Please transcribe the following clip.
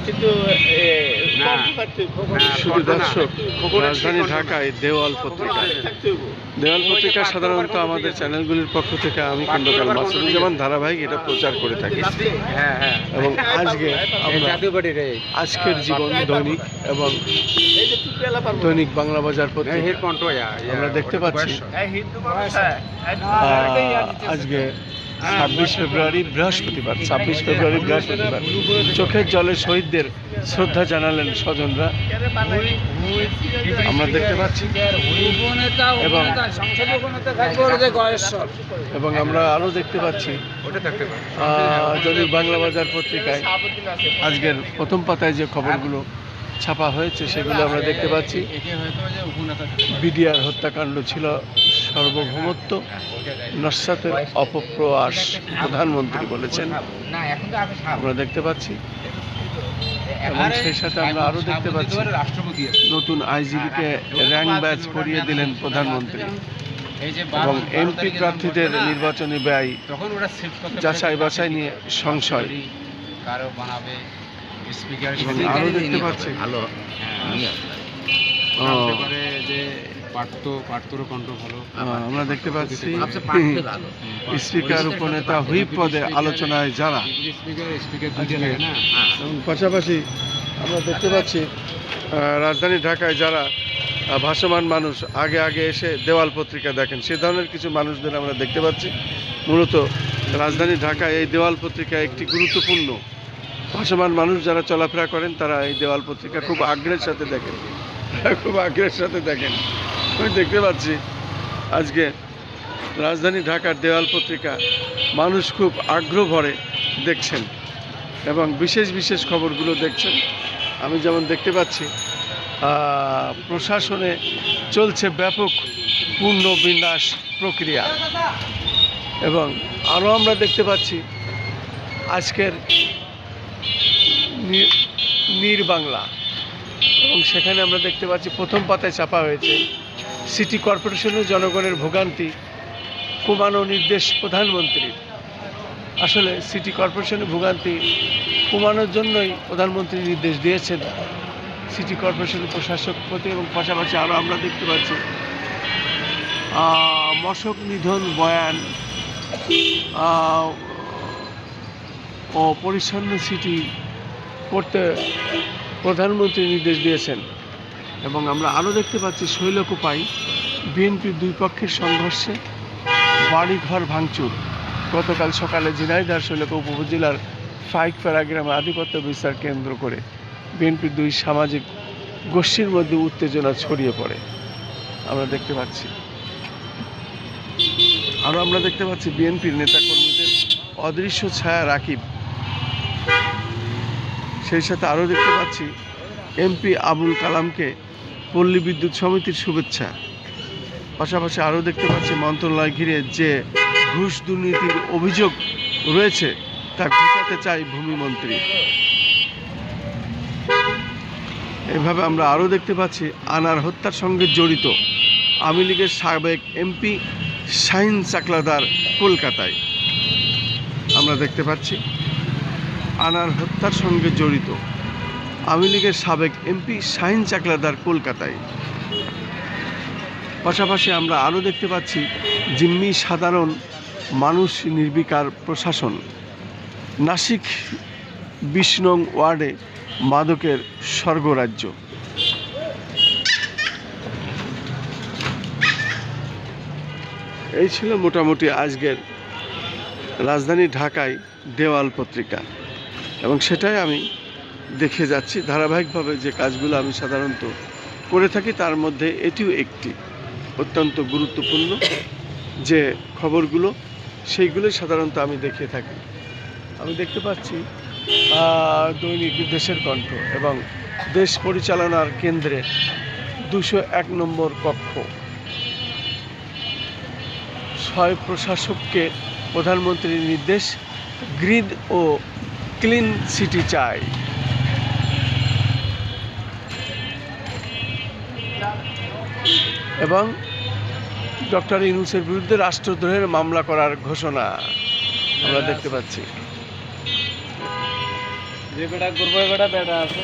কিন্তু শুধু দর্শক, রাজধানী ঢাকায় দেওয়াল পত্রিকা। দেওয়াল পত্রিকা সাধারণত আমাদের চ্যানেলগুলির পক্ষ থেকে আমি খন্দকার মাসুদুজ্জামান ধারাবাহিক এটা প্রচার করে থাকি। এবং আজকে আমরা আজকের জীবন দৈনিক এবং দৈনিক বাংলা বাজার পত্রিকা আমরা দেখতে পাচ্ছি আজকে 26 ফেব্রুয়ারি বৃহস্পতিবার। চোখের জলে শহীদদের শ্রদ্ধা জানালেন স্বজনরা। আমরা দেখতে পাচ্ছি এবং আমরা আরও দেখতে পাচ্ছি দৈনিক বাংলা বাজার পত্রিকায় আজকের প্রথম পাতায় যে খবরগুলো ছাপা হয়েছে সেগুলো আমরা দেখতে পাচ্ছি। বিডিআর হত্যাকাণ্ড ছিল সার্বভৌমত্ব, নস্রাতের অপপ্রয়াস প্রধানমন্ত্রী বলেছেন, আমরা দেখতে পাচ্ছি। এবং সেই সাথে আমরা আরও দেখতে পাচ্ছি নতুন আইজিবিকে র্যাঙ্ক ব্যাচ করিয়ে দিলেন প্রধানমন্ত্রী। এবং এমপি প্রার্থীদের নির্বাচনী ব্যয় যাচাই বাছাই নিয়ে সংশয়। আরও দেখতে পাচ্ছি আমরা দেখতে পাচ্ছি স্পিকার উপনেতা হুইপ পদে আলোচনায় যারা, এবং পাশাপাশি আমরা দেখতে পাচ্ছি রাজধানী ঢাকায় যারা ভাসমান মানুষ আগে আগে এসে দেওয়াল পত্রিকা দেখেন, সে ধরনের কিছু মানুষদের আমরা দেখতে পাচ্ছি। মূলত রাজধানী ঢাকায় এই দেওয়াল পত্রিকা একটি গুরুত্বপূর্ণ, ভাসমান মানুষ যারা চলাফেরা করেন তারা এই দেওয়াল পত্রিকা খুব আগ্রহের সাথে দেখেন। আমি দেখতে পাচ্ছি আজকে রাজধানী ঢাকার দেওয়াল পত্রিকা মানুষ খুব আগ্রহ ভরে দেখছেন এবং বিশেষ খবরগুলো দেখছেন। আমি যেমন দেখতে পাচ্ছি প্রশাসনে চলছে ব্যাপক পুনর্বিন্যাস প্রক্রিয়া। এবং আরও আমরা দেখতে পাচ্ছি আজকের নির্বাংলা, এবং সেখানে আমরা দেখতে পাচ্ছি প্রথম পাতায় ছাপা হয়েছে সিটি কর্পোরেশনের জনগণের ভোগান্তি কমানো নির্দেশ প্রধানমন্ত্রীর। আসলে সিটি কর্পোরেশনের ভোগান্তি কমানোর জন্যই প্রধানমন্ত্রী নির্দেশ দিয়েছেন সিটি কর্পোরেশনের প্রশাসক প্রতি। এবং পাশাপাশি আরও আমরা দেখতে পাচ্ছি মশক নিধন বয়ান ও পরিচ্ছন্ন সিটি করতে প্রধানমন্ত্রী নির্দেশ দিয়েছেন। এবং আমরা আরও দেখতে পাচ্ছি শৈলকুপায় বিএনপির দুই পক্ষের সংঘর্ষে বাড়িঘর ভাঙচুর। গতকাল সকালে ঝিনাইদহ শৈলকুপা উপজেলার ফাইকপাড়া গ্রামে আধিপত্য বিস্তার কেন্দ্র করে বিএনপির দুই সামাজিক গোষ্ঠীর মধ্যে উত্তেজনা ছড়িয়ে পড়ে আমরা দেখতে পাচ্ছি। আরও আমরা দেখতে পাচ্ছি বিএনপির নেতাকর্মীদের অদৃশ্য ছায়া রাকিব। সেই সাথে আরও দেখতে পাচ্ছি এমপি আবুল কালামকে পল্লী বিদ্যুৎ সমিতির শুভেচ্ছা। পাশাপাশি আরও দেখতে পাচ্ছি মন্ত্রণালয় ঘিরে যে ঘুষ দুর্নীতির অভিযোগ রয়েছে তা ঘোচাতে চায় ভূমিমন্ত্রী। এভাবে আমরা আরও দেখতে পাচ্ছি আনার হত্যার সঙ্গে জড়িত আওয়ামী লীগের সাবেক এমপি শাহিন চাকলাদার কলকাতায়। আমরা দেখতে পাচ্ছি আনার হত্যার সঙ্গে জড়িত আওয়ামী লীগের সাবেক এমপি শাহিন চাকলাদার কলকাতায়। পাশাপাশি আমরা আরও দেখতে পাচ্ছি জিম্মি সাধারণ মানুষ নির্বিকার প্রশাসন। নাসিক 20 নং ওয়ার্ডে মাদকের স্বর্গরাজ্য। এই ছিল মোটামুটি আজকের রাজধানী ঢাকায় দেওয়াল পত্রিকা, এবং সেটাই আমি দেখে যাচ্ছি ধারাবাহিকভাবে। যে কাজগুলো আমি সাধারণত করে থাকি তার মধ্যে এটিও একটি অত্যন্ত গুরুত্বপূর্ণ যে খবরগুলো, সেইগুলোই সাধারণত আমি দেখে থাকি। আমি দেখতে পাচ্ছি দৈনিক দেশের কণ্ঠ এবং দেশ পরিচালনার কেন্দ্রের 201 নম্বর কক্ষ 6 প্রশাসককে প্রধানমন্ত্রীর নির্দেশ, গ্রিন ও ক্লিন সিটি চাই। এবং ডক্টর ইউনূসের বিরুদ্ধে রাষ্ট্রদ্রোহের মামলা করার ঘোষণা আমরা দেখতে পাচ্ছি। যে বেটা করবো বেটা বেটা আছে